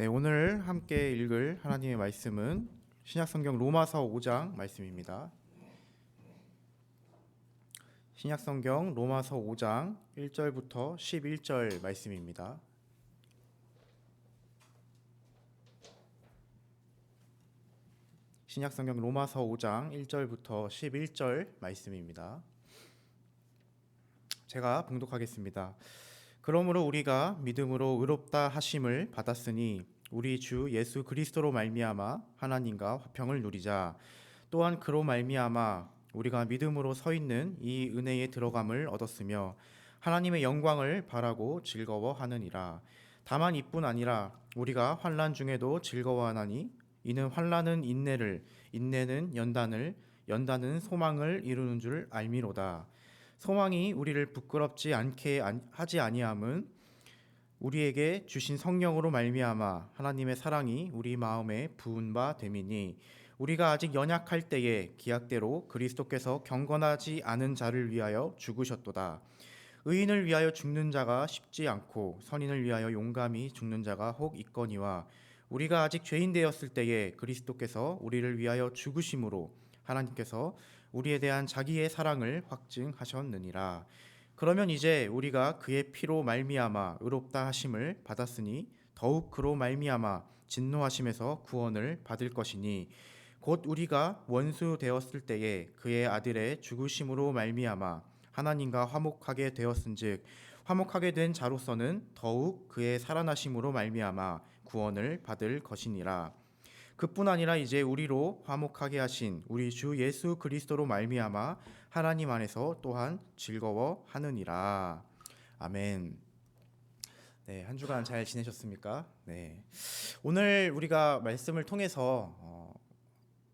네, 오늘 함께 읽을 하나님의 말씀은 신약성경 로마서 5장 말씀입니다. 신약성경 로마서 5장 1절부터 11절 말씀입니다. 신약성경 로마서 5장 1절부터 11절 말씀입니다. 제가 봉독하겠습니다. 그러므로 우리가 믿음으로 의롭다 하심을 받았으니 우리 주 예수 그리스도로 말미암아 하나님과 화평을 누리자. 또한 그로 말미암아 우리가 믿음으로 서 있는 이 은혜에 들어감을 얻었으며 하나님의 영광을 바라고 즐거워하느니라. 다만 이뿐 아니라 우리가 환난 중에도 즐거워하나니 이는 환난은 인내를, 인내는 연단을, 연단은 소망을 이루는 줄 알미로다. 소망이 우리를 부끄럽지 않게 하지 아니함은 우리에게 주신 성령으로 말미암아 하나님의 사랑이 우리 마음에 부은 바 됨이니 우리가 아직 연약할 때에 기약대로 그리스도께서 경건하지 않은 자를 위하여 죽으셨도다. 의인을 위하여 죽는 자가 쉽지 않고 선인을 위하여 용감히 죽는 자가 혹 있거니와 우리가 아직 죄인 되었을 때에 그리스도께서 우리를 위하여 죽으심으로 하나님께서 우리에 대한 자기의 사랑을 확증하셨느니라. 그러면 이제 우리가 그의 피로 말미암아 의롭다 하심을 받았으니 더욱 그로 말미암아 진노하심에서 구원을 받을 것이니 곧 우리가 원수 되었을 때에 그의 아들의 죽으심으로 말미암아 하나님과 화목하게 되었은즉 화목하게 된 자로서는 더욱 그의 살아나심으로 말미암아 구원을 받을 것이니라. 그뿐 아니라 이제 우리로 화목하게 하신 우리 주 예수 그리스도로 말미암아 하나님 안에서 또한 즐거워하느니라. 아멘. 네, 한 주간 잘 지내셨습니까? 네. 오늘 우리가 말씀을 통해서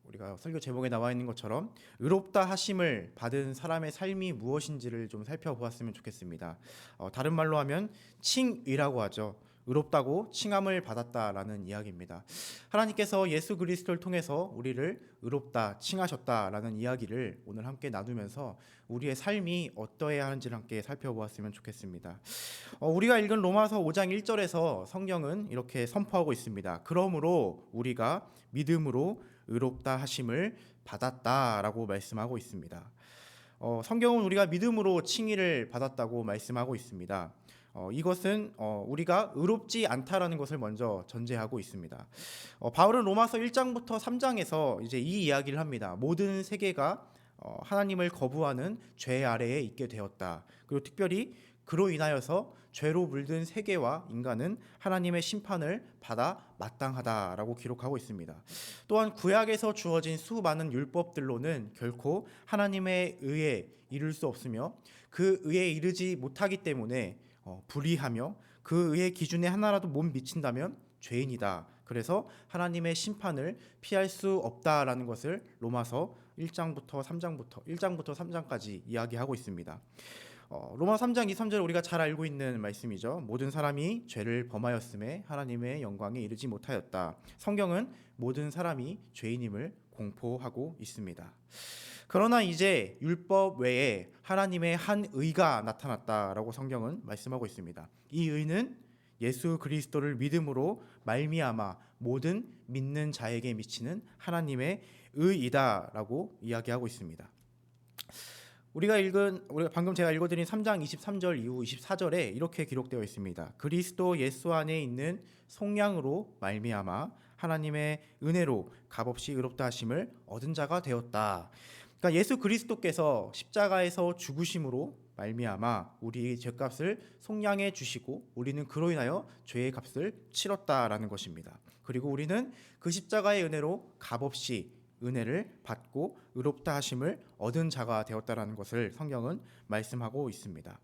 우리가 설교 제목에 나와 있는 것처럼 의롭다 하심을 받은 사람의 삶이 무엇인지를 좀 살펴보았으면 좋겠습니다. 다른 말로 하면 칭의라고 하죠. 의롭다고 칭함을 받았다라는 이야기입니다. 하나님께서 예수 그리스도를 통해서 우리를 의롭다 칭하셨다라는 이야기를 오늘 함께 나누면서 우리의 삶이 어떠해야 하는지를 함께 살펴보았으면 좋겠습니다. 우리가 읽은 로마서 5장 1절에서 성경은 이렇게 선포하고 있습니다. 그러므로 우리가 믿음으로 의롭다 하심을 받았다라고 말씀하고 있습니다. 성경은 우리가 믿음으로 칭의를 받았다고 말씀하고 있습니다. 이것은 우리가 의롭지 않다라는 것을 먼저 전제하고 있습니다. 바울은 로마서 1장부터 3장에서 이제 이 이야기를 합니다. 모든 세계가 하나님을 거부하는 죄 아래에 있게 되었다. 그리고 특별히 그로 인하여서 죄로 물든 세계와 인간은 하나님의 심판을 받아 마땅하다라고 기록하고 있습니다. 또한 구약에서 주어진 수많은 율법들로는 결코 하나님의 의에 이를 수 없으며 그 의에 이르지 못하기 때문에 불의하며 그 의의 기준에 하나라도 못 미친다면 죄인이다. 그래서 하나님의 심판을 피할 수 없다라는 것을 로마서 1장부터 3장까지 이야기하고 있습니다. 로마 3장 2, 3절 우리가 잘 알고 있는 말씀이죠. 모든 사람이 죄를 범하였음에 하나님의 영광에 이르지 못하였다. 성경은 모든 사람이 죄인임을 공포하고 있습니다. 그러나 이제 율법 외에 하나님의 한 의가 나타났다라고 성경은 말씀하고 있습니다. 이 의는 예수 그리스도를 믿음으로 말미암아 모든 믿는 자에게 미치는 하나님의 의이다라고 이야기하고 있습니다. 우리가 방금 제가 읽어드린 3장 23절 이후 24절에 이렇게 기록되어 있습니다. 그리스도 예수 안에 있는 속량으로 말미암아 하나님의 은혜로 값없이 의롭다 하심을 얻은 자가 되었다. 그러니까 예수 그리스도께서 십자가에서 죽으심으로 말미암아 우리 죄값을 속량해 주시고 우리는 그로 인하여 죄의 값을 치렀다라는 것입니다. 그리고 우리는 그 십자가의 은혜로 값없이 은혜를 받고 의롭다 하심을 얻은 자가 되었다라는 것을 성경은 말씀하고 있습니다.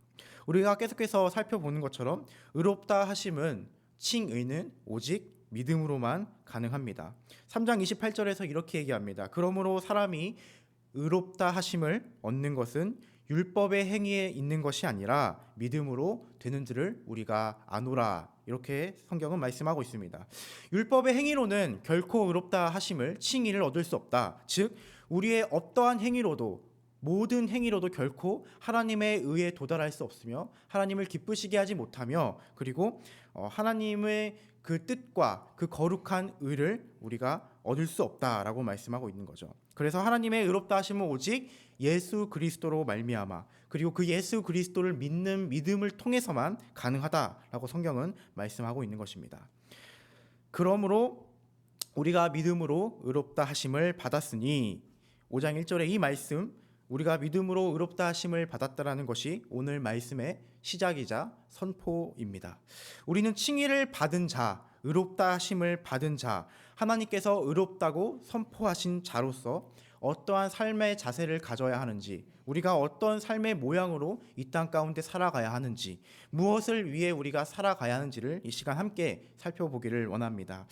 우리가 계속해서 살펴보는 것처럼 의롭다 하심은 칭의는 오직 믿음으로만 가능합니다. 3장 28절에서 이렇게 얘기합니다. 그러므로 사람이 의롭다 하심을 얻는 것은 율법의 행위에 있는 것이 아니라 믿음으로 되는 줄을 우리가 아노라. 이렇게 성경은 말씀하고 있습니다. 율법의 행위로는 결코 의롭다 하심을 칭의를 얻을 수 없다. 즉 우리의 어떠한 행위로도 모든 행위로도 결코 하나님의 의에 도달할 수 없으며 하나님을 기쁘시게 하지 못하며 그리고 하나님의 그 뜻과 그 거룩한 의를 우리가 얻을 수 없다라고 말씀하고 있는 거죠. 그래서 하나님의 의롭다 하심은 오직 예수 그리스도로 말미암아, 그리고 그 예수 그리스도를 믿는 믿음을 통해서만 가능하다라고 성경은 말씀하고 있는 것입니다. 그러므로 우리가 믿음으로 의롭다 하심을 받았으니, 5장 1절의 이 말씀, 우리가 믿음으로 의롭다 하심을 받았다라는 것이 오늘 말씀의 시작이자 선포입니다. 우리는 칭의를 받은 자, 의롭다 하심을 받은 자, 하나님께서 의롭다고 선포하신 자로서 어떠한 삶의 자세를 가져야 하는지, 우리가 어떤 삶의 모양으로 이 땅 가운데 살아가야 하는지, 무엇을 위해 우리가 살아가야 하는지를 이 시간 함께 살펴보기를 원합니다.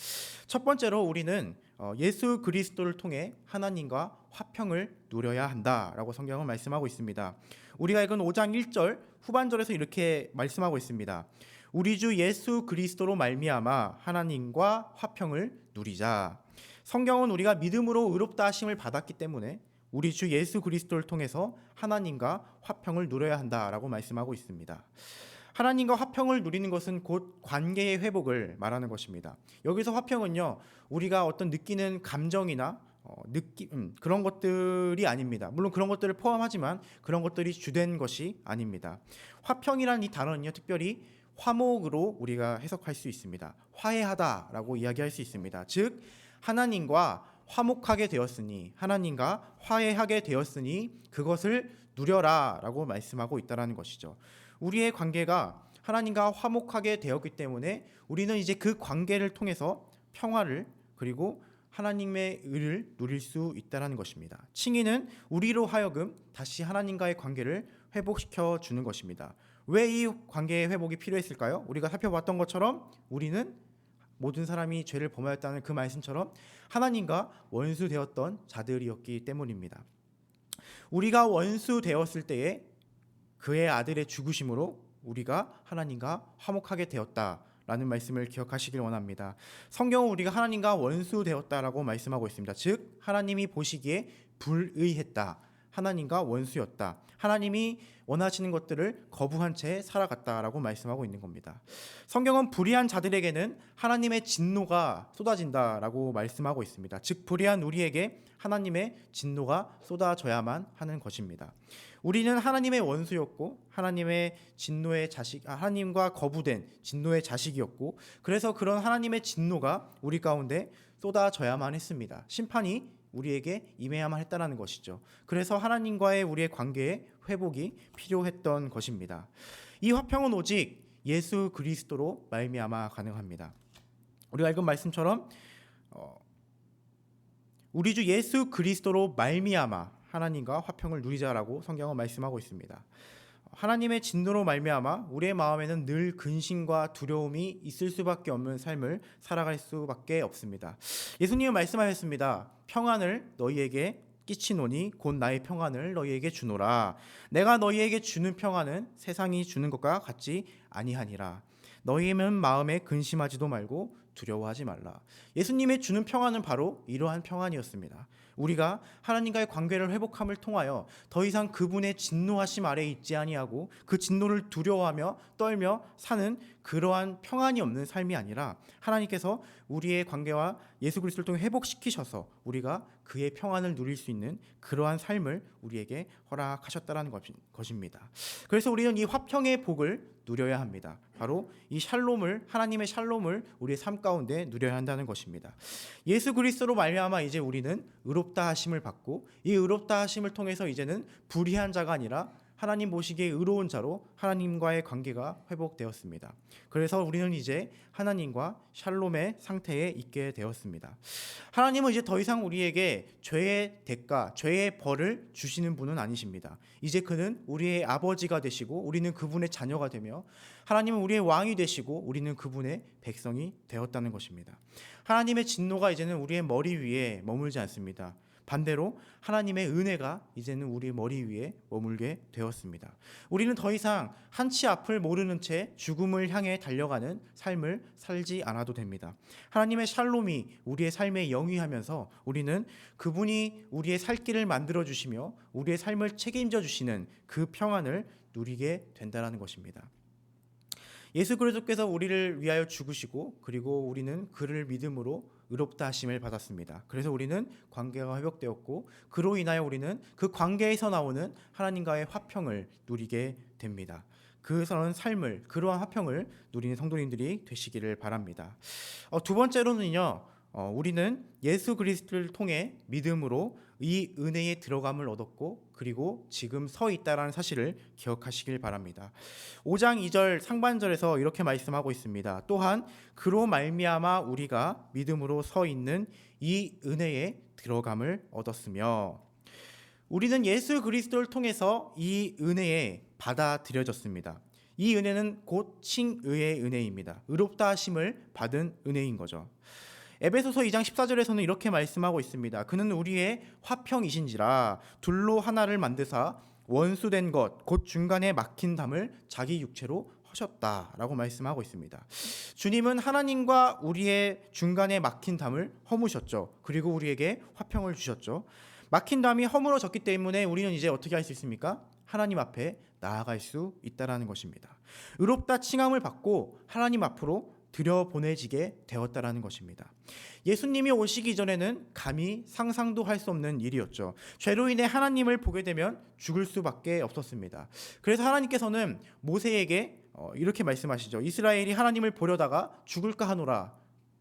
첫 번째로 우리는 예수 그리스도를 통해 하나님과 화평을 누려야 한다라고 성경은 말씀하고 있습니다. 우리가 읽은 5장 1절 후반절에서 이렇게 말씀하고 있습니다. 우리 주 예수 그리스도로 말미암아 하나님과 화평을 누리자. 성경은 우리가 믿음으로 의롭다 하심을 받았기 때문에 우리 주 예수 그리스도를 통해서 하나님과 화평을 누려야 한다라고 말씀하고 있습니다. 하나님과 화평을 누리는 것은 곧 관계의 회복을 말하는 것입니다. 여기서 화평은요, 우리가 어떤 느끼는 감정이나 그런 것들이 아닙니다. 물론 그런 것들을 포함하지만 그런 것들이 주된 것이 아닙니다. 화평이라는 이 단어는요, 특별히 화목으로 우리가 해석할 수 있습니다. 화해하다라고 이야기할 수 있습니다. 즉 하나님과 화목하게 되었으니, 하나님과 화해하게 되었으니 그것을 누려라라고 말씀하고 있다라는 것이죠. 우리의 관계가 하나님과 화목하게 되었기 때문에 우리는 이제 그 관계를 통해서 평화를, 그리고 하나님의 의를 누릴 수 있다는 것입니다. 칭의는 우리로 하여금 다시 하나님과의 관계를 회복시켜 주는 것입니다. 왜 이 관계의 회복이 필요했을까요? 우리가 살펴봤던 것처럼 우리는 모든 사람이 죄를 범하였다는 그 말씀처럼 하나님과 원수 되었던 자들이었기 때문입니다. 우리가 원수 되었을 때에 그의 아들의 죽으심으로 우리가 하나님과 화목하게 되었다라는 말씀을 기억하시길 원합니다. 성경은 우리가 하나님과 원수 되었다라고 말씀하고 있습니다. 즉 하나님이 보시기에 불의했다, 하나님과 원수였다, 하나님이 원하시는 것들을 거부한 채 살아갔다라고 말씀하고 있는 겁니다. 성경은 불의한 자들에게는 하나님의 진노가 쏟아진다라고 말씀하고 있습니다. 즉 불의한 우리에게 하나님의 진노가 쏟아져야만 하는 것입니다. 우리는 하나님의 원수였고 하나님의 진노의 자식, 하나님과 거부된 진노의 자식이었고, 그래서 그런 하나님의 진노가 우리 가운데 쏟아져야만 했습니다. 심판이 우리에게 임해야만 했다는 것이죠. 그래서 하나님과의 우리의 관계의 회복이 필요했던 것입니다. 이 화평은 오직 예수 그리스도로 말미암아 가능합니다. 우리가 읽은 말씀처럼 우리 주 예수 그리스도로 말미암아 하나님과 화평을 누리자라고 성경은 말씀하고 있습니다. 하나님의 진노로 말미암아 우리의 마음에는 늘 근심과 두려움이 있을 수밖에 없는 삶을 살아갈 수밖에 없습니다. 예수님은 말씀하셨습니다. 평안을 너희에게 끼치노니 곧 나의 평안을 너희에게 주노라. 내가 너희에게 주는 평안은 세상이 주는 것과 같지 아니하니라. 너희는 마음에 근심하지도 말고 두려워하지 말라. 예수님의 주는 평안은 바로 이러한 평안이었습니다. 우리가 하나님과의 관계를 회복함을 통하여 더 이상 그분의 진노하심 아래에 있지 아니하고 그 진노를 두려워하며 떨며 사는 그러한 평안이 없는 삶이 아니라 하나님께서 우리의 관계와 예수 그리스도를 통해 회복시키셔서 우리가 그의 평안을 누릴 수 있는 그러한 삶을 우리에게 허락하셨다는 것입니다. 그래서 우리는 이 화평의 복을 누려야 합니다. 바로 이 샬롬을, 하나님의 샬롬을 우리의 삶 가운데 누려야 한다는 것입니다. 예수 그리스도로 말미암아 이제 우리는 의롭다 하심을 받고, 이 의롭다 하심을 통해서 이제는 불의한 자가 아니라 하나님 보시기에 의로운 자로 하나님과의 관계가 회복되었습니다. 그래서 우리는 이제 하나님과 샬롬의 상태에 있게 되었습니다. 하나님은 이제 더 이상 우리에게 죄의 대가, 죄의 벌을 주시는 분은 아니십니다. 이제 그는 우리의 아버지가 되시고 우리는 그분의 자녀가 되며, 하나님은 우리의 왕이 되시고 우리는 그분의 백성이 되었다는 것입니다. 하나님의 진노가 이제는 우리의 머리 위에 머물지 않습니다. 반대로 하나님의 은혜가 이제는 우리 머리 위에 머물게 되었습니다. 우리는 더 이상 한치 앞을 모르는 채 죽음을 향해 달려가는 삶을 살지 않아도 됩니다. 하나님의 샬롬이 우리의 삶에 영위하면서 우리는 그분이 우리의 살 길을 만들어 주시며 우리의 삶을 책임져 주시는 그 평안을 누리게 된다는 것입니다. 예수 그리스도께서 우리를 위하여 죽으시고 그리고 우리는 그를 믿음으로 의롭다 하심을 받았습니다. 그래서 우리는 관계가 회복되었고 그로 인하여 우리는 그 관계에서 나오는 하나님과의 화평을 누리게 됩니다. 그런 삶을, 그러한 화평을 누리는 성도님들이 되시기를 바랍니다. 두 번째로는요, 우리는 예수 그리스도를 통해 믿음으로 이 은혜의 들어감을 얻었고 그리고 지금 서 있다라는 사실을 기억하시길 바랍니다. 5장 2절 상반절에서 이렇게 말씀하고 있습니다. 또한 그로 말미암아 우리가 믿음으로 서 있는 이 은혜의 들어감을 얻었으며, 우리는 예수 그리스도를 통해서 이 은혜에 받아들여졌습니다. 이 은혜는 곧 칭의의 은혜입니다. 의롭다 하심을 받은 은혜인 거죠. 에베소서 2장 14절에서는 이렇게 말씀하고 있습니다. 그는 우리의 화평이신지라 둘로 하나를 만드사 원수된 것 곧 중간에 막힌 담을 자기 육체로 허셨다라고 말씀하고 있습니다. 주님은 하나님과 우리의 중간에 막힌 담을 허무셨죠. 그리고 우리에게 화평을 주셨죠. 막힌 담이 허물어졌기 때문에 우리는 이제 어떻게 할 수 있습니까? 하나님 앞에 나아갈 수 있다라는 것입니다. 의롭다 칭함을 받고 하나님 앞으로 들여보내지게 되었다라는 것입니다. 예수님이 오시기 전에는 감히 상상도 할 수 없는 일이었죠. 죄로 인해 하나님을 보게 되면 죽을 수밖에 없었습니다. 그래서 하나님께서는 모세에게 이렇게 말씀하시죠. 이스라엘이 하나님을 보려다가 죽을까 하노라.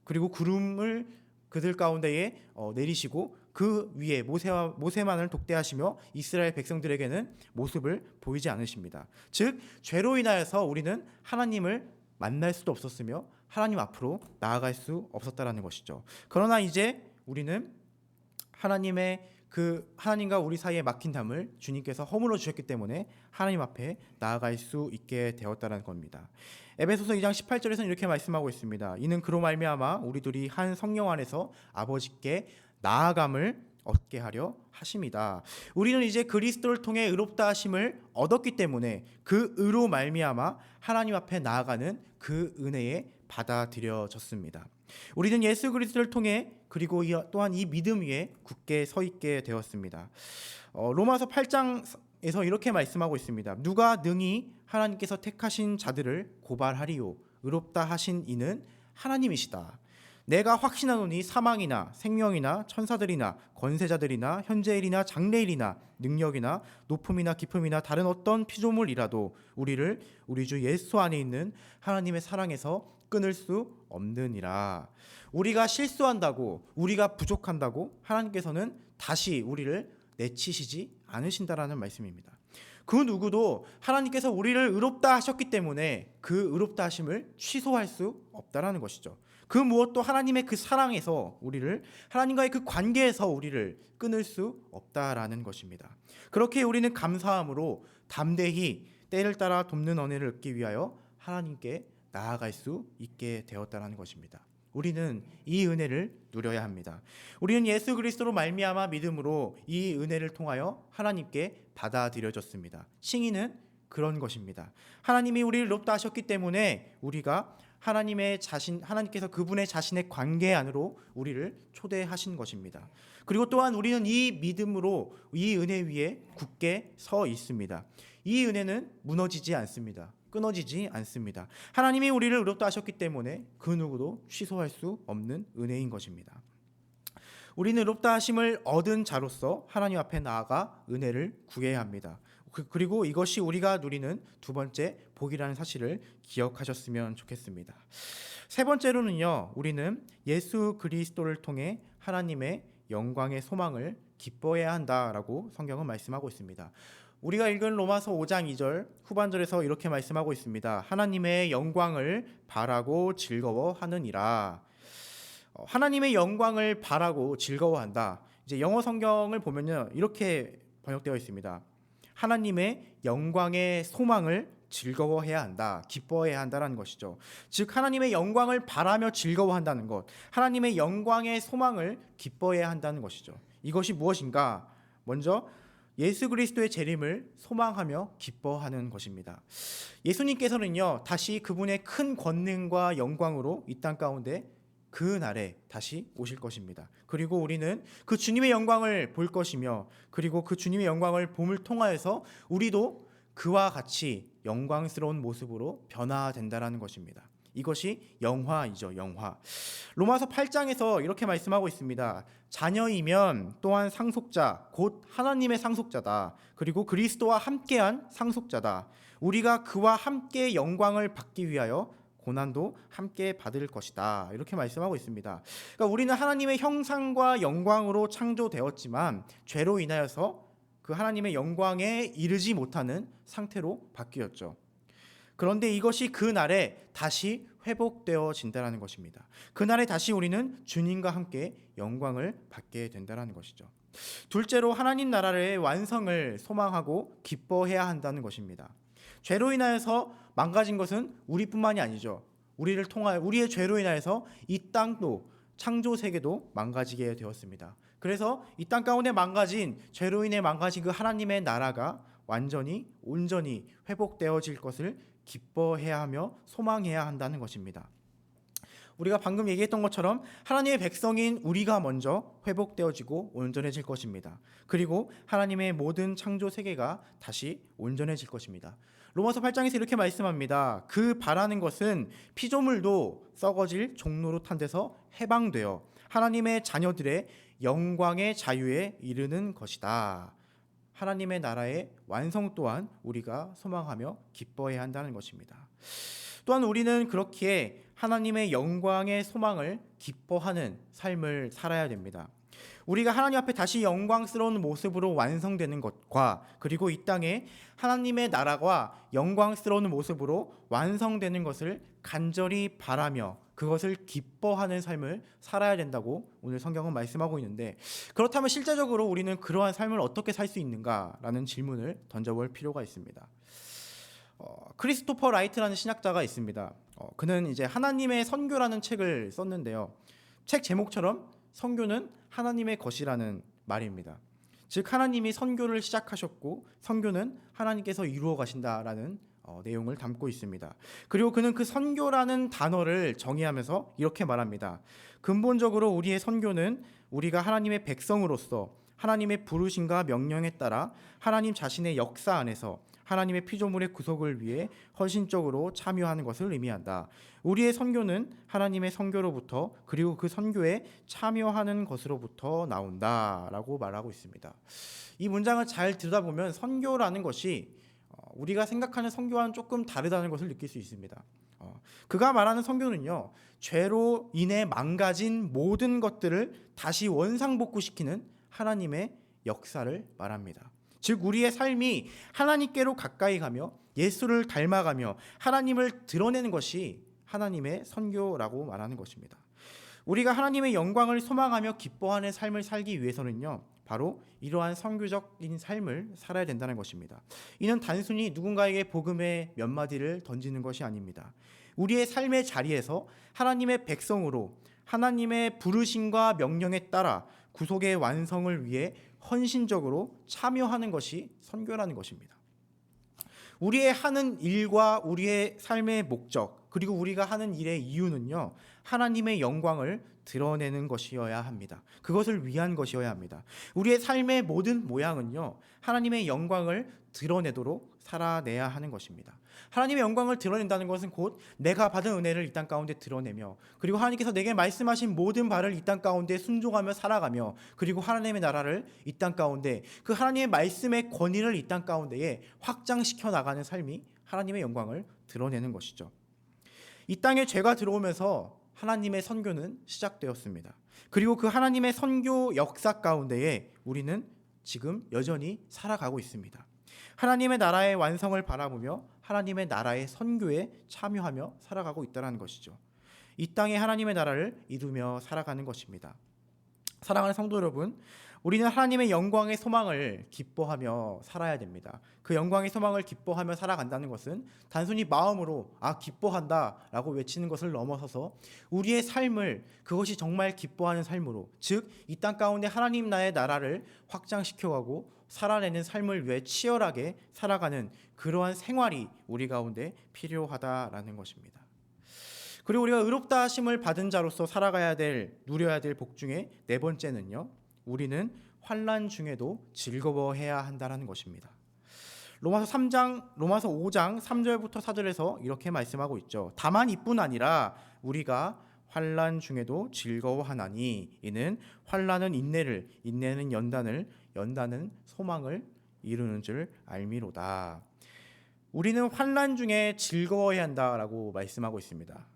그리고 구름을 그들 가운데에 내리시고 그 위에 모세만을 독대하시며 이스라엘 백성들에게는 모습을 보이지 않으십니다. 즉 죄로 인하여서 우리는 하나님을 만날 수도 없었으며 하나님 앞으로 나아갈 수 없었다라는 것이죠. 그러나 이제 우리는 하나님과 우리 사이에 막힌 담을 주님께서 허물어 주셨기 때문에 하나님 앞에 나아갈 수 있게 되었다는 겁니다. 에베소서 2장 18절에서는 이렇게 말씀하고 있습니다. 이는 그로 말미암아 우리들이 한 성령 안에서 아버지께 나아감을 얻게 하려 하심이다. 우리는 이제 그리스도를 통해 의롭다 하심을 얻었기 때문에 그 의로 말미암아 하나님 앞에 나아가는 그 은혜에 받아들여졌습니다. 우리는 예수 그리스도를 통해 그리고 또한 이 믿음 위에 굳게 서 있게 되었습니다. 로마서 8장에서 이렇게 말씀하고 있습니다. 누가 능히 하나님께서 택하신 자들을 고발하리요 의롭다 하신 이는 하나님이시다. 내가 확신하노니 사망이나 생명이나 천사들이나 권세자들이나 현재일이나 장래일이나 능력이나 높음이나 깊음이나 다른 어떤 피조물이라도 우리를 우리 주 예수 안에 있는 하나님의 사랑에서 끊을 수 없느니라. 우리가 실수한다고, 우리가 부족한다고 하나님께서는 다시 우리를 내치시지 않으신다라는 말씀입니다. 그 누구도 하나님께서 우리를 의롭다 하셨기 때문에 그 의롭다 하심을 취소할 수 없다라는 것이죠. 그 무엇도 하나님의 그 사랑에서 하나님과의 그 관계에서 우리를 끊을 수 없다라는 것입니다. 그렇게 우리는 감사함으로 담대히 때를 따라 돕는 은혜를 얻기 위하여 하나님께 나아갈 수 있게 되었다라는 것입니다. 우리는 이 은혜를 누려야 합니다. 우리는 예수 그리스도로 말미암아 믿음으로 이 은혜를 통하여 하나님께 받아들여졌습니다. 칭의는 그런 것입니다. 하나님이 우리를 의롭다 하셨기 때문에 우리가 하나님께서 그분의 자신의 관계 안으로 우리를 초대하신 것입니다. 그리고 또한 우리는 이 믿음으로 이 은혜 위에 굳게 서 있습니다. 이 은혜는 무너지지 않습니다. 끊어지지 않습니다. 하나님이 우리를 의롭다 하셨기 때문에 그 누구도 취소할 수 없는 은혜인 것입니다. 우리는 의롭다 하심을 얻은 자로서 하나님 앞에 나아가 은혜를 구해야 합니다. 그리고 이것이 우리가 누리는 두 번째 복이라는 사실을 기억하셨으면 좋겠습니다. 세 번째로는요, 우리는 예수 그리스도를 통해 하나님의 영광의 소망을 기뻐해야 한다라고 성경은 말씀하고 있습니다. 우리가 읽은 로마서 5장 2절 후반절에서 이렇게 말씀하고 있습니다. 하나님의 영광을 바라고 즐거워하느니라. 하나님의 영광을 바라고 즐거워한다. 이제 영어 성경을 보면요, 이렇게 번역되어 있습니다. 하나님의 영광의 소망을 즐거워해야 한다, 기뻐해야 한다는 것이죠. 즉 하나님의 영광을 바라며 즐거워한다는 것, 하나님의 영광의 소망을 기뻐해야 한다는 것이죠. 이것이 무엇인가? 먼저 예수 그리스도의 재림을 소망하며 기뻐하는 것입니다. 예수님께서는요, 다시 그분의 큰 권능과 영광으로 이 땅 가운데 그 날에 다시 오실 것입니다. 그리고 우리는 그 주님의 영광을 볼 것이며, 그리고 그 주님의 영광을 봄을 통하여서 우리도 그와 같이 영광스러운 모습으로 변화된다라는 것입니다. 이것이 영화이죠, 영화. 로마서 8장에서 이렇게 말씀하고 있습니다. 자녀이면 또한 상속자, 곧 하나님의 상속자다. 그리고 그리스도와 함께한 상속자다. 우리가 그와 함께 영광을 받기 위하여 고난도 함께 받을 것이다. 이렇게 말씀하고 있습니다. 그러니까 우리는 하나님의 형상과 영광으로 창조되었지만 죄로 인하여서 그 하나님의 영광에 이르지 못하는 상태로 바뀌었죠. 그런데 이것이 그날에 다시 회복되어진다는 것입니다. 그날에 다시 우리는 주님과 함께 영광을 받게 된다는 것이죠. 둘째로 하나님 나라의 완성을 소망하고 기뻐해야 한다는 것입니다. 죄로 인하여서 망가진 것은 우리뿐만이 아니죠. 우리를 통하여 우리의 죄로 인하여서 이 땅도 창조 세계도 망가지게 되었습니다. 그래서 이 땅 가운데 망가진 죄로 인해 망가진 그 하나님의 나라가 완전히 온전히 회복되어질 것을 기뻐해야 하며 소망해야 한다는 것입니다. 우리가 방금 얘기했던 것처럼 하나님의 백성인 우리가 먼저 회복되어지고 온전해질 것입니다. 그리고 하나님의 모든 창조 세계가 다시 온전해질 것입니다. 로마서 8장에서 이렇게 말씀합니다. 그 바라는 것은 피조물도 썩어질 종로로 탄 데서 해방되어 하나님의 자녀들의 영광의 자유에 이르는 것이다. 하나님의 나라의 완성 또한 우리가 소망하며 기뻐해야 한다는 것입니다. 또한 우리는 그렇기에 하나님의 영광의 소망을 기뻐하는 삶을 살아야 됩니다. 우리가 하나님 앞에 다시 영광스러운 모습으로 완성되는 것과 그리고 이 땅에 하나님의 나라가 영광스러운 모습으로 완성되는 것을 간절히 바라며 그것을 기뻐하는 삶을 살아야 된다고 오늘 성경은 말씀하고 있는데, 그렇다면 실제적으로 우리는 그러한 삶을 어떻게 살 수 있는가라는 질문을 던져볼 필요가 있습니다. 크리스토퍼 라이트라는 신학자가 있습니다. 그는 이제 하나님의 선교라는 책을 썼는데요. 책 제목처럼 선교는 하나님의 것이라는 말입니다. 즉 하나님이 선교를 시작하셨고 선교는 하나님께서 이루어 가신다라는 내용을 담고 있습니다. 그리고 그는 그 선교라는 단어를 정의하면서 이렇게 말합니다. 근본적으로 우리의 선교는 우리가 하나님의 백성으로서 하나님의 부르심과 명령에 따라 하나님 자신의 역사 안에서 하나님의 피조물의 구속을 위해 헌신적으로 참여하는 것을 의미한다. 우리의 선교는 하나님의 선교로부터 그리고 그 선교에 참여하는 것으로부터 나온다라고 말하고 있습니다. 이 문장을 잘 들여다보면 선교라는 것이 우리가 생각하는 선교와는 조금 다르다는 것을 느낄 수 있습니다. 그가 말하는 선교는요, 죄로 인해 망가진 모든 것들을 다시 원상복구시키는 하나님의 역사를 말합니다. 즉 우리의 삶이 하나님께로 가까이 가며 예수를 닮아가며 하나님을 드러내는 것이 하나님의 선교라고 말하는 것입니다. 우리가 하나님의 영광을 소망하며 기뻐하는 삶을 살기 위해서는요, 바로 이러한 선교적인 삶을 살아야 된다는 것입니다. 이는 단순히 누군가에게 복음의 몇 마디를 던지는 것이 아닙니다. 우리의 삶의 자리에서 하나님의 백성으로 하나님의 부르심과 명령에 따라 구속의 완성을 위해 헌신적으로 참여하는 것이 선교라는 것입니다. 우리의 하는 일과 우리의 삶의 목적, 그리고 우리가 하는 일의 이유는요, 하나님의 영광을 드러내는 것이어야 합니다. 그것을 위한 것이어야 합니다. 우리의 삶의 모든 모양은요, 하나님의 영광을 드러내도록 살아내야 하는 것입니다. 하나님의 영광을 드러낸다는 것은 곧 내가 받은 은혜를 이 땅 가운데 드러내며, 그리고 하나님께서 내게 말씀하신 모든 바를 이 땅 가운데 순종하며 살아가며, 그리고 하나님의 나라를 이 땅 가운데 그 하나님의 말씀의 권위를 이 땅 가운데에 확장시켜 나가는 삶이 하나님의 영광을 드러내는 것이죠. 이 땅에 죄가 들어오면서 하나님의 선교는 시작되었습니다. 그리고 그 하나님의 선교 역사 가운데에 우리는 지금 여전히 살아가고 있습니다. 하나님의 나라의 완성을 바라보며 하나님의 나라의 선교에 참여하며 살아가고 있다는 것이죠. 이 땅에 하나님의 나라를 이루며 살아가는 것입니다. 사랑하는 성도 여러분, 우리는 하나님의 영광의 소망을 기뻐하며 살아야 됩니다. 그 영광의 소망을 기뻐하며 살아간다는 것은 단순히 마음으로 기뻐한다 라고 외치는 것을 넘어서서 우리의 삶을 그것이 정말 기뻐하는 삶으로, 즉 이 땅 가운데 하나님 나라를 확장시켜가고 살아내는 삶을 위해 치열하게 살아가는 그러한 생활이 우리 가운데 필요하다라는 것입니다. 그리고 우리가 의롭다 하심을 받은 자로서 살아가야 될, 누려야 될 복 중에 네 번째는요, 우리는 환난 중에도 즐거워해야 한다는 것입니다. 로마서 5장 3절부터 4절에서 이렇게 말씀하고 있죠. 다만 이뿐 아니라 우리가 환난 중에도 즐거워하나니 이는 환난은 인내를, 인내는 연단을, 연단은 소망을 이루는 줄 알미로다. 우리는 환난 중에 즐거워해야 한다라고 말씀하고 있습니다.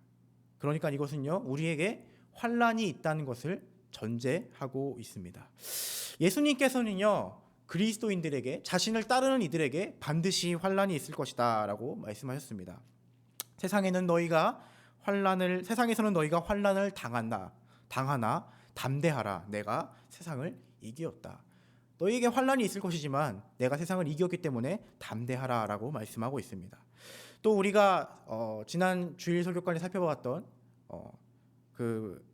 그러니까 이것은요, 우리에게 환난이 있다는 것을 전제하고 있습니다. 예수님께서는요, 그리스도인들에게, 자신을 따르는 이들에게 반드시 환난이 있을 것이다 라고 말씀하셨습니다. 세상에서는 너희가 환난을 당하나 담대하라, 내가 세상을 이기었다. 너희에게 환난이 있을 것이지만 내가 세상을 이겼기 때문에 담대하라 라고 말씀하고 있습니다. 또 우리가 지난 주일 설교까지 살펴봤던 그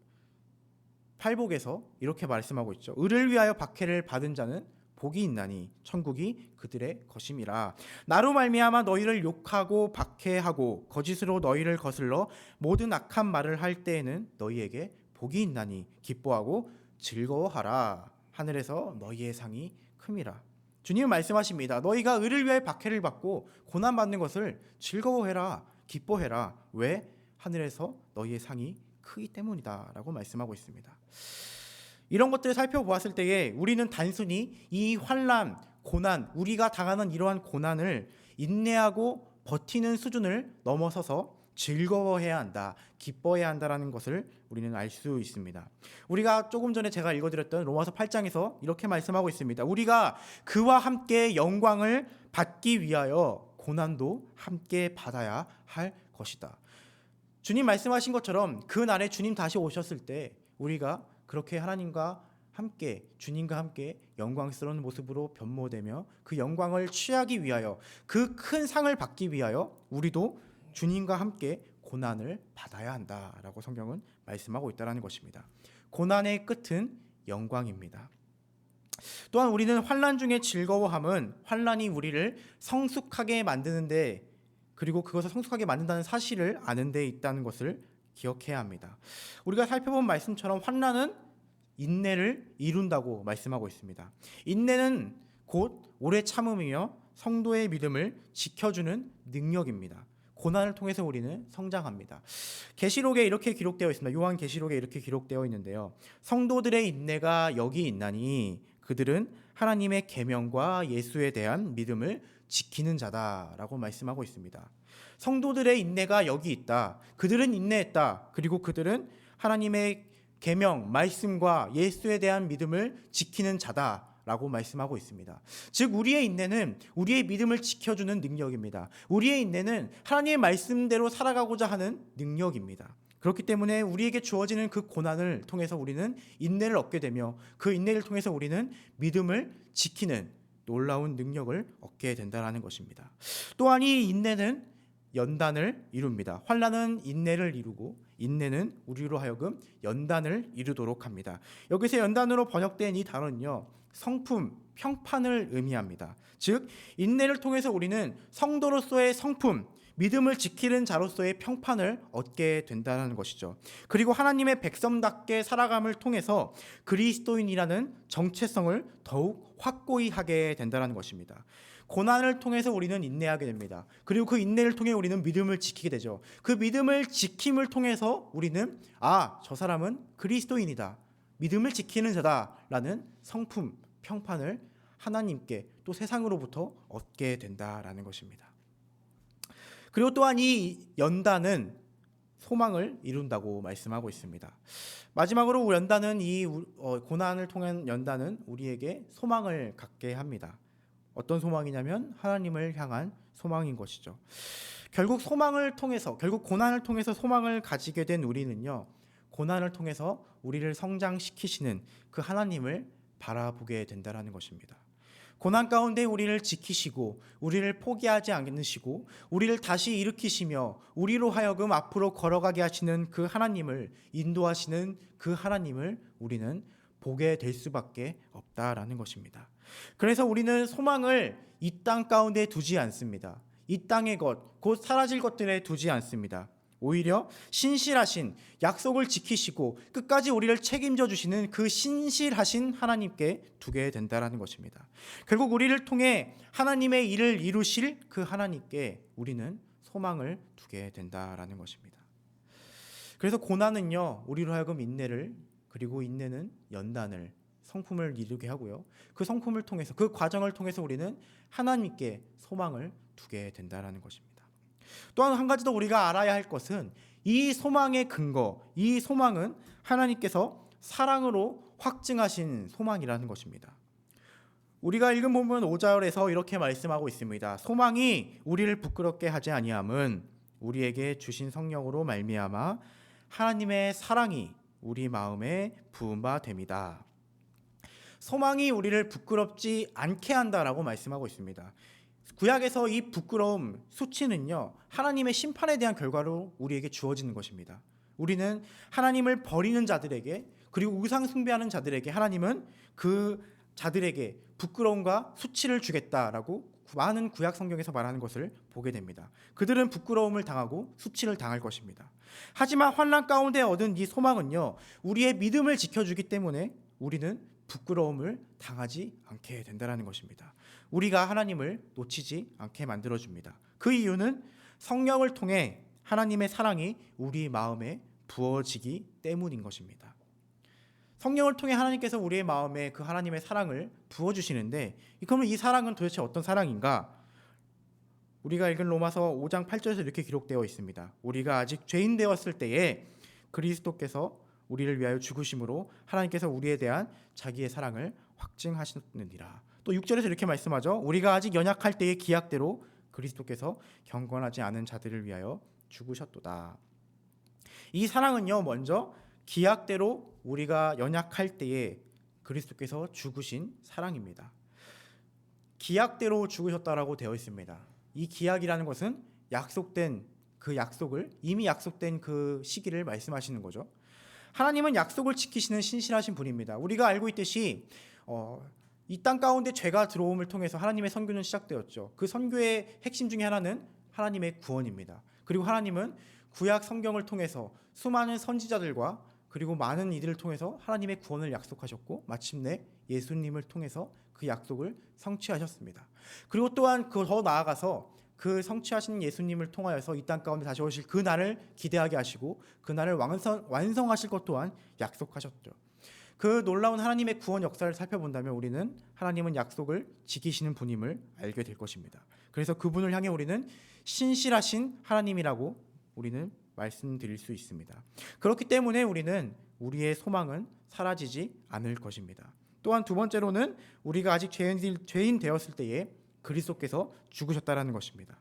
팔복에서 이렇게 말씀하고 있죠. 의를 위하여 박해를 받은 자는 복이 있나니 천국이 그들의 것임이라. 나로 말미암아 너희를 욕하고 박해하고 거짓으로 너희를 거슬러 모든 악한 말을 할 때에는 너희에게 복이 있나니 기뻐하고 즐거워하라. 하늘에서 너희의 상이 큼이라. 주님은 말씀하십니다. 너희가 의를 위하여 박해를 받고 고난받는 것을 즐거워해라, 기뻐해라. 왜? 하늘에서 너희의 상이 크기 때문이다 라고 말씀하고 있습니다. 이런 것들을 살펴보았을 때에 우리는 단순히 이 환난, 고난, 우리가 당하는 이러한 고난을 인내하고 버티는 수준을 넘어서서 즐거워해야 한다, 기뻐해야 한다라는 것을 우리는 알 수 있습니다. 우리가 조금 전에 제가 읽어드렸던 로마서 8장에서 이렇게 말씀하고 있습니다. 우리가 그와 함께 영광을 받기 위하여 고난도 함께 받아야 할 것이다. 주님 말씀하신 것처럼 그 날에 주님 다시 오셨을 때 우리가 그렇게 하나님과 함께, 주님과 함께 영광스러운 모습으로 변모되며 그 영광을 취하기 위하여, 그 큰 상을 받기 위하여 우리도 주님과 함께 고난을 받아야 한다라고 성경은 말씀하고 있다는 것입니다. 고난의 끝은 영광입니다. 또한 우리는 환난 중에 즐거워함은 환난이 우리를 성숙하게 만드는데, 그리고 그것을 성숙하게 만든다는 사실을 아는 데 있다는 것을 기억해야 합니다. 우리가 살펴본 말씀처럼 환난은 인내를 이룬다고 말씀하고 있습니다. 인내는 곧 오래 참음이며 성도의 믿음을 지켜주는 능력입니다. 고난을 통해서 우리는 성장합니다. 계시록에 이렇게 기록되어 있습니다. 요한계시록에 이렇게 기록되어 있는데요. 성도들의 인내가 여기 있나니 그들은 하나님의 계명과 예수에 대한 믿음을 지키는 자다라고 말씀하고 있습니다. 성도들의 인내가 여기 있다. 그들은 인내했다. 그리고 그들은 하나님의 계명, 말씀과 예수에 대한 믿음을 지키는 자다라고 말씀하고 있습니다. 즉 우리의 인내는 우리의 믿음을 지켜주는 능력입니다. 우리의 인내는 하나님의 말씀대로 살아가고자 하는 능력입니다. 그렇기 때문에 우리에게 주어지는 그 고난을 통해서 우리는 인내를 얻게 되며 그 인내를 통해서 우리는 믿음을 지키는 놀라운 능력을 얻게 된다는 것입니다. 또한 이 인내는 연단을 이룹니다. 환난은 인내를 이루고 인내는 우리로 하여금 연단을 이루도록 합니다. 여기서 연단으로 번역된 이 단어는요, 성품, 평판을 의미합니다. 즉 인내를 통해서 우리는 성도로서의 성품, 믿음을 지키는 자로서의 평판을 얻게 된다는 것이죠. 그리고 하나님의 백성답게 살아감을 통해서 그리스도인이라는 정체성을 더욱 확고히 하게 된다는 것입니다. 고난을 통해서 우리는 인내하게 됩니다. 그리고 그 인내를 통해 우리는 믿음을 지키게 되죠. 그 믿음을 지킴을 통해서 우리는 저 사람은 그리스도인이다, 믿음을 지키는 자다라는 성품, 평판을 하나님께 또 세상으로부터 얻게 된다라는 것입니다. 그리고 또한 이 연단은 소망을 이룬다고 말씀하고 있습니다. 마지막으로 연단은 고난을 통한 연단은 우리에게 소망을 갖게 합니다. 어떤 소망이냐면 하나님을 향한 소망인 것이죠. 결국 고난을 통해서 소망을 가지게 된 우리는요, 고난을 통해서 우리를 성장시키시는 그 하나님을 바라보게 된다는 것입니다. 고난 가운데 우리를 지키시고 우리를 포기하지 않으시고 우리를 다시 일으키시며 우리로 하여금 앞으로 걸어가게 하시는 그 하나님을, 인도하시는 그 하나님을 우리는 보게 될 수밖에 없다라는 것입니다. 그래서 우리는 소망을 이 땅 가운데 두지 않습니다. 이 땅의 것, 곧 사라질 것들에 두지 않습니다. 오히려 신실하신, 약속을 지키시고 끝까지 우리를 책임져 주시는 그 신실하신 하나님께 두게 된다라는 것입니다. 결국 우리를 통해 하나님의 일을 이루실 그 하나님께 우리는 소망을 두게 된다라는 것입니다. 그래서 고난은요, 우리로 하여금 인내를, 그리고 인내는 연단을, 성품을 이루게 하고요. 그 성품을 통해서, 그 과정을 통해서 우리는 하나님께 소망을 두게 된다라는 것입니다. 또한 한 가지 더 우리가 알아야 할 것은 이 소망의 근거, 이 소망은 하나님께서 사랑으로 확증하신 소망이라는 것입니다. 우리가 읽은 본문 5절에서 이렇게 말씀하고 있습니다. 소망이 우리를 부끄럽게 하지 아니함은 우리에게 주신 성령으로 말미암아 하나님의 사랑이 우리 마음에 부은 바 됨이다. 소망이 우리를 부끄럽지 않게 한다라고 말씀하고 있습니다. 구약에서 이 부끄러움, 수치는요, 하나님의 심판에 대한 결과로 우리에게 주어지는 것입니다. 우리는 하나님을 버리는 자들에게, 그리고 우상 숭배하는 자들에게 하나님은 그 자들에게 부끄러움과 수치를 주겠다라고 많은 구약 성경에서 말하는 것을 보게 됩니다. 그들은 부끄러움을 당하고 수치를 당할 것입니다. 하지만 환난 가운데 얻은 이 소망은요, 우리의 믿음을 지켜주기 때문에 우리는 부끄러움을 당하지 않게 된다는 것입니다. 우리가 하나님을 놓치지 않게 만들어줍니다. 그 이유는 성령을 통해 하나님의 사랑이 우리 마음에 부어지기 때문인 것입니다. 성령을 통해 하나님께서 우리의 마음에 그 하나님의 사랑을 부어주시는데, 그러면 이 사랑은 도대체 어떤 사랑인가? 우리가 읽은 로마서 5장 8절에서 이렇게 기록되어 있습니다. 우리가 아직 죄인 되었을 때에 그리스도께서 우리를 위하여 죽으심으로 하나님께서 우리에 대한 자기의 사랑을 확증하시느니라. 또 6절에서 이렇게 말씀하죠. 우리가 아직 연약할 때의 기약대로 그리스도께서 경건하지 않은 자들을 위하여 죽으셨도다. 이 사랑은요, 먼저 기약대로 우리가 연약할 때에 그리스도께서 죽으신 사랑입니다. 기약대로 죽으셨다라고 되어 있습니다. 이 기약이라는 것은 약속된 그 약속을, 이미 약속된 그 시기를 말씀하시는 거죠. 하나님은 약속을 지키시는 신실하신 분입니다. 우리가 알고 있듯이 이 땅 가운데 죄가 들어옴을 통해서 하나님의 선교는 시작되었죠. 그 선교의 핵심 중에 하나는 하나님의 구원입니다. 그리고 하나님은 구약 성경을 통해서 수많은 선지자들과 그리고 많은 이들을 통해서 하나님의 구원을 약속하셨고, 마침내 예수님을 통해서 그 약속을 성취하셨습니다. 그리고 또한 더 나아가서 그 성취하신 예수님을 통하여서 이 땅 가운데 다시 오실 그 날을 기대하게 하시고 그 날을 완성하실 것 또한 약속하셨죠. 그 놀라운 하나님의 구원 역사를 살펴본다면 우리는 하나님은 약속을 지키시는 분임을 알게 될 것입니다. 그래서 그분을 향해 우리는 신실하신 하나님이라고 우리는 말씀드릴 수 있습니다. 그렇기 때문에 우리는 우리의 소망은 사라지지 않을 것입니다. 또한 두 번째로는 우리가 아직 죄인 되었을 때에 그리스도께서 죽으셨다라는 것입니다.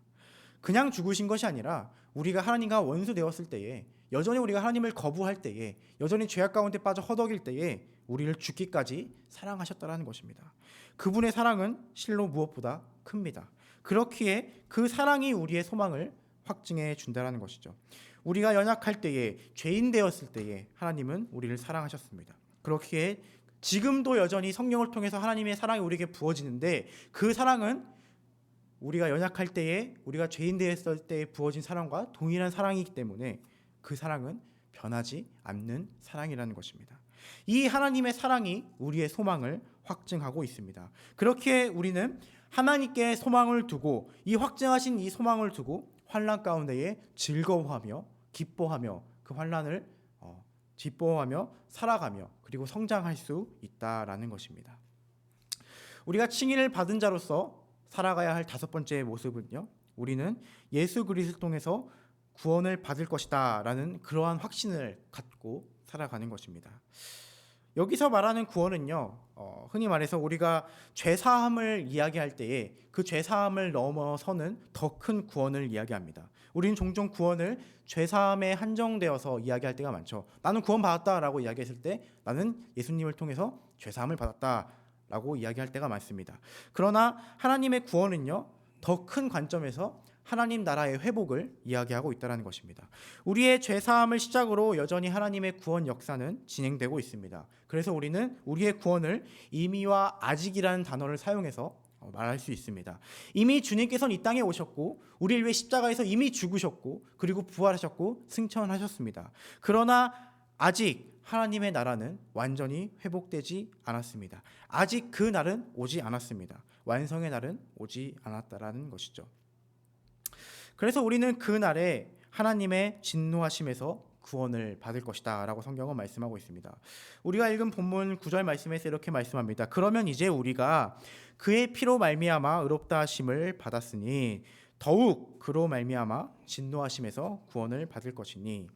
그냥 죽으신 것이 아니라 우리가 하나님과 원수 되었을 때에, 여전히 우리가 하나님을 거부할 때에, 여전히 죄악 가운데 빠져 허덕일 때에 우리를 죽기까지 사랑하셨다라는 것입니다. 그분의 사랑은 실로 무엇보다 큽니다. 그렇기에 그 사랑이 우리의 소망을 확증해 준다라는 것이죠. 우리가 연약할 때에, 죄인 되었을 때에 하나님은 우리를 사랑하셨습니다. 그렇기에 지금도 여전히 성령을 통해서 하나님의 사랑이 우리에게 부어지는데, 그 사랑은 우리가 연약할 때에, 우리가 죄인 되었을 때에 부어진 사랑과 동일한 사랑이기 때문에 그 사랑은 변하지 않는 사랑이라는 것입니다. 이 하나님의 사랑이 우리의 소망을 확증하고 있습니다. 그렇기에 우리는 하나님께 소망을 두고, 이 확증하신 이 소망을 두고 환난 가운데에 즐거워하며 기뻐하며 그 환난을 기뻐하며 살아가며 그리고 성장할 수 있다라는 것입니다. 우리가 칭의를 받은 자로서 살아가야 할 다섯 번째 모습은요, 우리는 예수 그리스도를 통해서 구원을 받을 것이다 라는 그러한 확신을 갖고 살아가는 것입니다. 여기서 말하는 구원은요, 흔히 말해서 우리가 죄사함을 이야기할 때에 그 죄사함을 넘어서는 더 큰 구원을 이야기합니다. 우리는 종종 구원을 죄사함에 한정되어서 이야기할 때가 많죠. 나는 구원받았다라고 이야기했을 때 나는 예수님을 통해서 죄사함을 받았다라고 이야기할 때가 많습니다. 그러나 하나님의 구원은요, 더 큰 관점에서 하나님 나라의 회복을 이야기하고 있다는 것입니다. 우리의 죄사함을 시작으로 여전히 하나님의 구원 역사는 진행되고 있습니다. 그래서 우리는 우리의 구원을 이미와 아직이라는 단어를 사용해서 말할 수 있습니다. 이미 주님께서는 이 땅에 오셨고 우리를 위해 십자가에서 이미 죽으셨고 그리고 부활하셨고 승천하셨습니다. 그러나 아직 하나님의 나라는 완전히 회복되지 않았습니다. 아직 그 날은 오지 않았습니다. 완성의 날은 오지 않았다라는 것이죠. 그래서 우리는 그 날에 하나님의 진노하심에서 구원을 받을 것이다 라고 성경은 말씀하고 있습니다. 우리가 읽은 본문 9절 말씀에서 이렇게 말씀합니다. 그러면 이제 우리가 그의 피로 말미암아 의롭다 하심을 받았으니 더욱 그로 말미암아 진노하심에서 구원을 받을 것이니,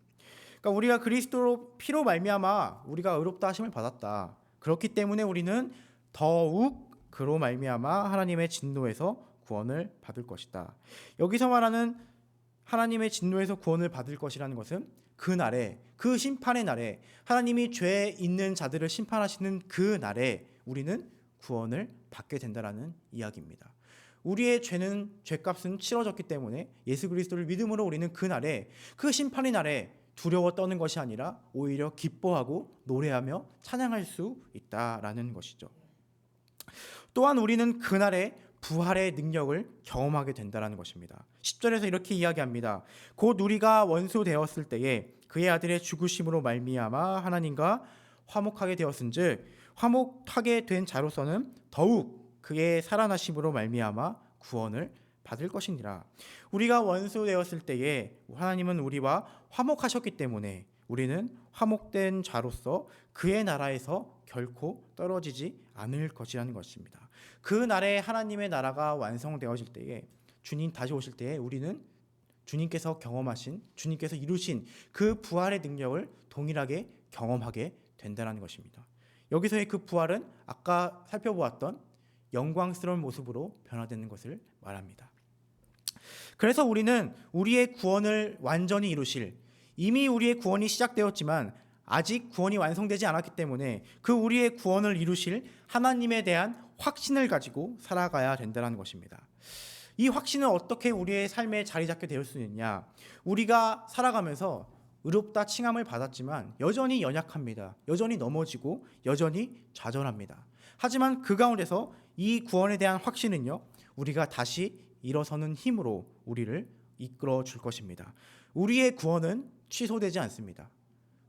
그러니까 우리가 그리스도로 피로 말미암아 우리가 의롭다 하심을 받았다. 그렇기 때문에 우리는 더욱 그로 말미암아 하나님의 진노에서 구원을 받을 것이다. 여기서 말하는 하나님의 진노에서 구원을 받을 것이라는 것은 그 날에, 그 심판의 날에, 하나님이 죄 있는 자들을 심판하시는 그 날에 우리는 구원을 받게 된다라는 이야기입니다. 우리의 죄값은 치러졌기 때문에 예수 그리스도를 믿음으로 우리는 그 날에, 그 심판의 날에 두려워 떠는 것이 아니라 오히려 기뻐하고 노래하며 찬양할 수 있다라는 것이죠. 또한 우리는 그날에 부활의 능력을 경험하게 된다는 것입니다. 10절에서 이렇게 이야기합니다. 곧 우리가 원수 되었을 때에 그의 아들의 죽으심으로 말미암아 하나님과 화목하게 되었은즉 화목하게 된 자로서는 더욱 그의 살아나심으로 말미암아 구원을 받을 것이니라. 우리가 원수 되었을 때에 하나님은 우리와 화목하셨기 때문에 우리는 화목된 자로서 그의 나라에서 결코 떨어지지 않을 것이라는 것입니다. 그 날에 하나님의 나라가 완성되어질 때에, 주님 다시 오실 때에 우리는 주님께서 경험하신, 주님께서 이루신 그 부활의 능력을 동일하게 경험하게 된다는 것입니다. 여기서의 그 부활은 아까 살펴보았던 영광스러운 모습으로 변화되는 것을 말합니다. 그래서 우리는 우리의 구원을 완전히 이루실, 이미 우리의 구원이 시작되었지만 아직 구원이 완성되지 않았기 때문에 그 우리의 구원을 이루실 하나님에 대한 확신을 가지고 살아가야 된다는 것입니다. 이 확신은 어떻게 우리의 삶에 자리 잡게 될 수 있느냐? 우리가 살아가면서 의롭다 칭함을 받았지만 여전히 연약합니다. 여전히 넘어지고 여전히 좌절합니다. 하지만 그 가운데서 이 구원에 대한 확신은요, 우리가 다시 일어서는 힘으로 우리를 이끌어 줄 것입니다. 우리의 구원은 취소되지 않습니다.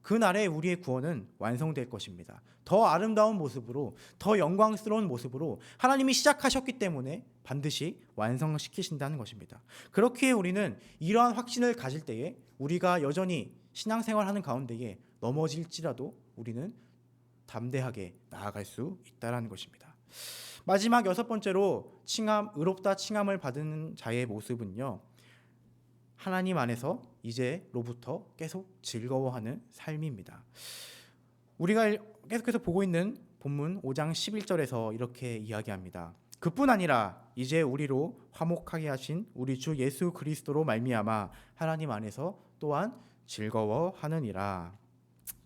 그날에 우리의 구원은 완성될 것입니다. 더 아름다운 모습으로, 더 영광스러운 모습으로 하나님이 시작하셨기 때문에 반드시 완성시키신다는 것입니다. 그렇기에 우리는 이러한 확신을 가질 때에 우리가 여전히 신앙생활하는 가운데에 넘어질지라도 우리는 담대하게 나아갈 수 있다는 것입니다. 마지막 6번째로 의롭다 칭함을 받은 자의 모습은요, 하나님 안에서 이제로부터 계속 즐거워하는 삶입니다. 우리가 계속해서 보고 있는 본문 5장 11절에서 이렇게 이야기합니다. 그뿐 아니라 이제 우리로 화목하게 하신 우리 주 예수 그리스도로 말미암아 하나님 안에서 또한 즐거워하느니라.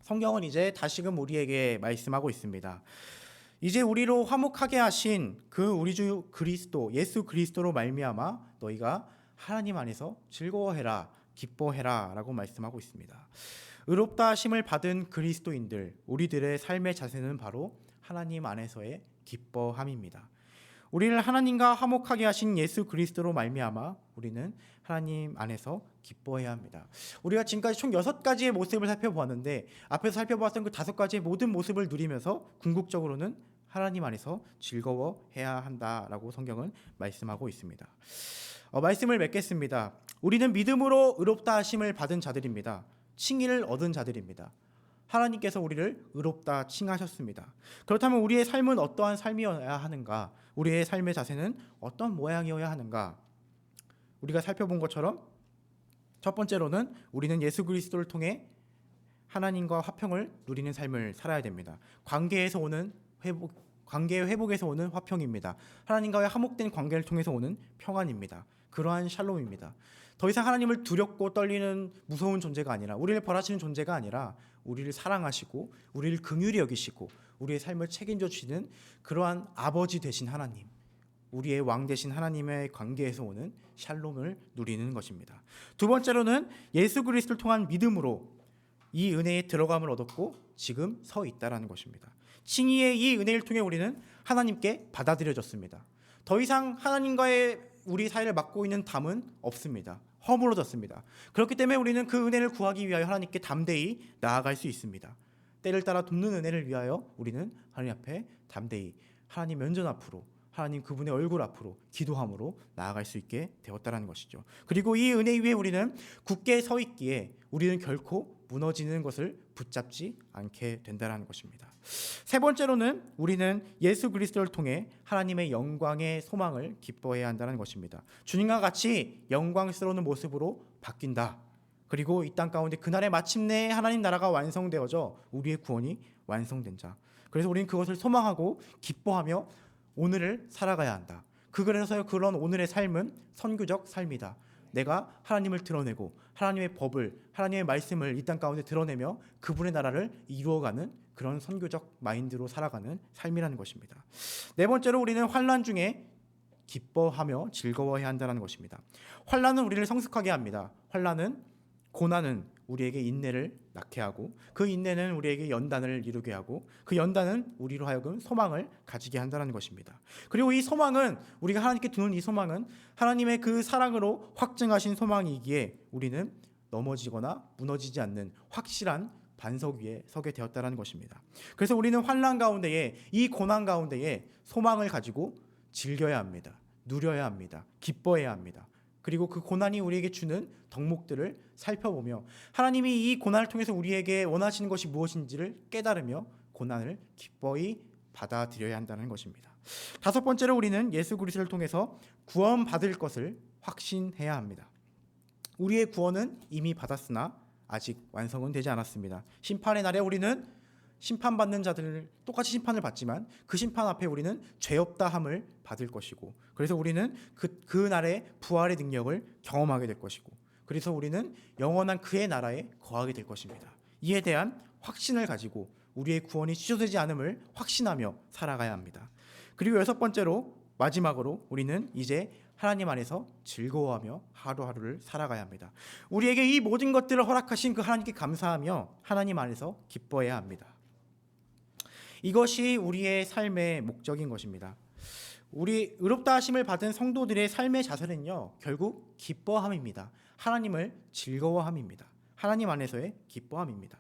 성경은 이제 다시금 우리에게 말씀하고 있습니다. 이제 우리로 화목하게 하신 그 우리 주 그리스도, 예수 그리스도로 말미암아 너희가 하나님 안에서 즐거워해라, 기뻐해라 라고 말씀하고 있습니다. 의롭다 하심을 받은 그리스도인들, 우리들의 삶의 자세는 바로 하나님 안에서의 기뻐함입니다. 우리를 하나님과 화목하게 하신 예수 그리스도로 말미암아 우리는 하나님 안에서 기뻐해야 합니다. 우리가 지금까지 총 6가지의 모습을 살펴보았는데 앞에서 살펴보았던 그 5가지의 모든 모습을 누리면서 궁극적으로는 하나님 안에서 즐거워해야 한다라고 성경은 말씀하고 있습니다. 말씀을 맺겠습니다. 우리는 믿음으로 의롭다 하심을 받은 자들입니다. 칭의를 얻은 자들입니다. 하나님께서 우리를 의롭다 칭하셨습니다. 그렇다면 우리의 삶은 어떠한 삶이어야 하는가? 우리의 삶의 자세는 어떤 모양이어야 하는가? 우리가 살펴본 것처럼 첫 번째로는 우리는 예수 그리스도를 통해 하나님과 화평을 누리는 삶을 살아야 됩니다. 관계에서 오는 관계의 회복에서 오는 화평입니다. 하나님과의 화목된 관계를 통해서 오는 평안입니다. 그러한 샬롬입니다. 더 이상 하나님을 두렵고 떨리는 무서운 존재가 아니라, 우리를 벌하시는 존재가 아니라 우리를 사랑하시고 우리를 긍휼히 여기시고 우리의 삶을 책임져 주시는 그러한 아버지 되신 하나님, 우리의 왕 되신 하나님의 관계에서 오는 샬롬을 누리는 것입니다. 두 번째로는 예수 그리스도를 통한 믿음으로 이 은혜에 들어감을 얻었고 지금 서 있다라는 것입니다. 칭의의 이 은혜를 통해 우리는 하나님께 받아들여졌습니다. 더 이상 하나님과의 우리 사이를 막고 있는 담은 없습니다. 허물어졌습니다. 그렇기 때문에 우리는 그 은혜를 구하기 위하여 하나님께 담대히 나아갈 수 있습니다. 때를 따라 돕는 은혜를 위하여 우리는 하나님 앞에 담대히 하나님 면전 앞으로, 하나님 그분의 얼굴 앞으로 기도함으로 나아갈 수 있게 되었다는 것이죠. 그리고 이 은혜 위에 우리는 굳게 서 있기에 우리는 결코 무너지는 것을 붙잡지 않게 된다는 것입니다. 세 번째로는 우리는 예수 그리스도를 통해 하나님의 영광의 소망을 기뻐해야 한다는 것입니다. 주님과 같이 영광스러운 모습으로 바뀐다. 그리고 이 땅 가운데 그날에 마침내 하나님 나라가 완성되어져 우리의 구원이 완성된 자. 그래서 우리는 그것을 소망하고 기뻐하며 오늘을 살아가야 한다. 그래서 그런 오늘의 삶은 선교적 삶이다. 내가 하나님을 드러내고 하나님의 법을, 하나님의 말씀을 이 땅 가운데 드러내며 그분의 나라를 이루어가는 그런 선교적 마인드로 살아가는 삶이라는 것입니다. 네 번째로 우리는 환난 중에 기뻐하며 즐거워해야 한다는 것입니다. 환난은 우리를 성숙하게 합니다. 고난은 우리에게 인내를 낳게 하고 그 인내는 우리에게 연단을 이루게 하고 그 연단은 우리로 하여금 소망을 가지게 한다는 것입니다. 그리고 이 소망은 우리가 하나님께 두는 이 소망은 하나님의 그 사랑으로 확증하신 소망이기에 우리는 넘어지거나 무너지지 않는 확실한 반석 위에 서게 되었다는 것입니다. 그래서 우리는 환난 가운데에 이 고난 가운데에 소망을 가지고 즐겨야 합니다. 누려야 합니다. 기뻐해야 합니다. 그리고 그 고난이 우리에게 주는 덕목들을 살펴보며 하나님이 이 고난을 통해서 우리에게 원하시는 것이 무엇인지를 깨달으며 고난을 기뻐히 받아들여야 한다는 것입니다. 다섯 번째로 우리는 예수 그리스도를 통해서 구원받을 것을 확신해야 합니다. 우리의 구원은 이미 받았으나 아직 완성은 되지 않았습니다. 심판의 날에 우리는 심판받는 자들을 똑같이 심판을 받지만 그 심판 앞에 우리는 죄 없다 함을 받을 것이고 그래서 우리는 그 날의 부활의 능력을 경험하게 될 것이고 그래서 우리는 영원한 그의 나라에 거하게 될 것입니다. 이에 대한 확신을 가지고 우리의 구원이 취소되지 않음을 확신하며 살아가야 합니다. 그리고 여섯 번째로 마지막으로 우리는 이제 하나님 안에서 즐거워하며 하루하루를 살아가야 합니다. 우리에게 이 모든 것들을 허락하신 그 하나님께 감사하며 하나님 안에서 기뻐해야 합니다. 이것이 우리의 삶의 목적인 것입니다. 우리 의롭다 하심을 받은 성도들의 삶의 자세는요, 결국 기뻐함입니다. 하나님을 즐거워함입니다. 하나님 안에서의 기뻐함입니다.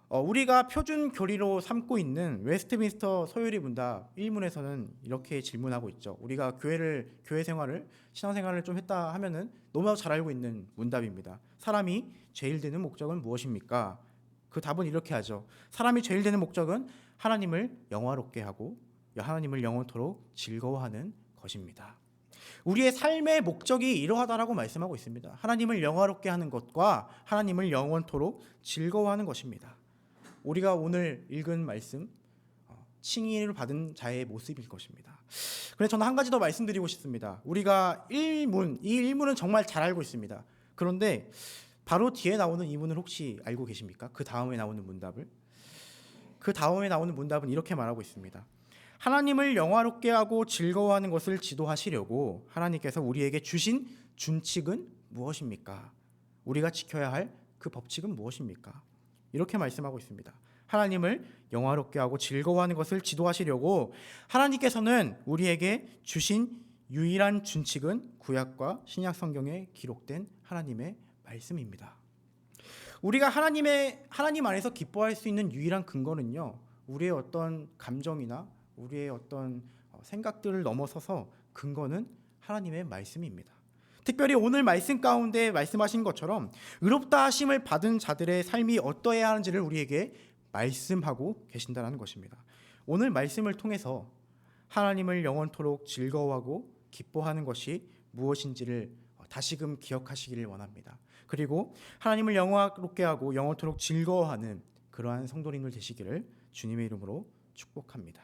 우리가 표준 교리로 삼고 있는 웨스트민스터 소요리 문답 1문에서는 이렇게 질문하고 있죠. 우리가 교회 생활을 신앙생활을 좀 했다 하면은 너무나도 잘 알고 있는 문답입니다. 사람이 죄일 되는 목적은 무엇입니까? 그 답은 이렇게 하죠. 사람이 죄일 되는 목적은 하나님을 영화롭게 하고 하나님을 영원토록 즐거워하는 것입니다. 우리의 삶의 목적이 이러하다라고 말씀하고 있습니다. 하나님을 영화롭게 하는 것과 하나님을 영원토록 즐거워하는 것입니다. 우리가 오늘 읽은 말씀 칭의를 받은 자의 모습일 것입니다. 그래서 저는 한 가지 더 말씀드리고 싶습니다. 우리가 이 1문은 정말 잘 알고 있습니다. 그런데 바로 뒤에 나오는 이 문을 혹시 알고 계십니까? 그 다음에 나오는 문답을? 그 다음에 나오는 문답은 이렇게 말하고 있습니다. 하나님을 영화롭게 하고 즐거워하는 것을 지도하시려고 하나님께서 우리에게 주신 준칙은 무엇입니까? 우리가 지켜야 할 그 법칙은 무엇입니까? 이렇게 말씀하고 있습니다. 하나님을 영화롭게 하고 즐거워하는 것을 지도하시려고 하나님께서는 우리에게 주신 유일한 준칙은 구약과 신약 성경에 기록된 하나님의 말씀입니다. 우리가 하나님 안에서 기뻐할 수 있는 유일한 근거는요, 우리의 어떤 감정이나 우리의 어떤 생각들을 넘어서서 근거는 하나님의 말씀입니다. 특별히 오늘 말씀 가운데 말씀하신 것처럼 의롭다 하심을 받은 자들의 삶이 어떠해야 하는지를 우리에게 말씀하고 계신다는 것입니다. 오늘 말씀을 통해서 하나님을 영원토록 즐거워하고 기뻐하는 것이 무엇인지를 다시금 기억하시기를 원합니다. 그리고 하나님을 영화롭게 하고 영원토록 즐거워하는 그러한 성도님들 되시기를 주님의 이름으로 축복합니다.